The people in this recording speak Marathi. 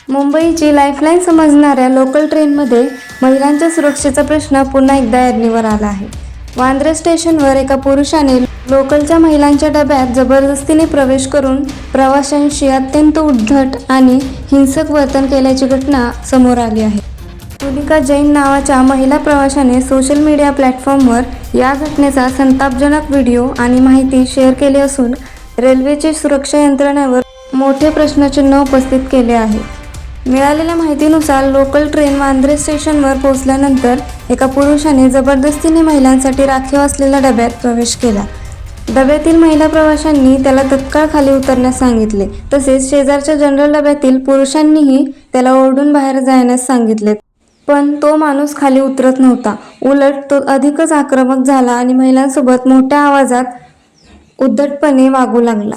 मुंबईची लाईफलाईन समजणाऱ्या लोकल ट्रेनमध्ये महिलांच्या सुरक्षेचा प्रश्न पुन्हा एकदा ऐरणीवर आला आहे. वांद्रे स्टेशनवर एका पुरुषाने लोकलच्या महिलांच्या डब्यात जबरदस्तीने प्रवेश करून प्रवाशांशी अत्यंत उद्धट आणि हिंसक वर्तन केल्याची घटना समोर आली आहे. तुनिका जैन नावाच्या महिला प्रवाशाने सोशल मीडिया प्लॅटफॉर्मवर या घटनेचा संतापजनक व्हिडिओ आणि माहिती शेअर केली असून रेल्वेची सुरक्षा यंत्रणेवर मोठे प्रश्नचिन्ह उपस्थित केले आहे. मिळालेल्या माहितीनुसार लोकल ट्रेन वांद्रे स्टेशनवर पोहोचल्यानंतर एका पुरुषाने जबरदस्तीने महिलांसाठी राखीव असलेल्या डब्यात प्रवेश केला. डब्यातील महिला प्रवाशांनी त्याला तत्काळ खाली उतरण्यास सांगितले. तसेच शेजारच्या जनरल डब्यातील पुरुषांनीही त्याला ओरडून बाहेर जाण्यास सांगितले. पण तो माणूस खाली उतरत नव्हता. उलट तो अधिकच आक्रमक झाला आणि महिलांसोबत मोठ्या आवाजात उद्धटपणे वागू लागला.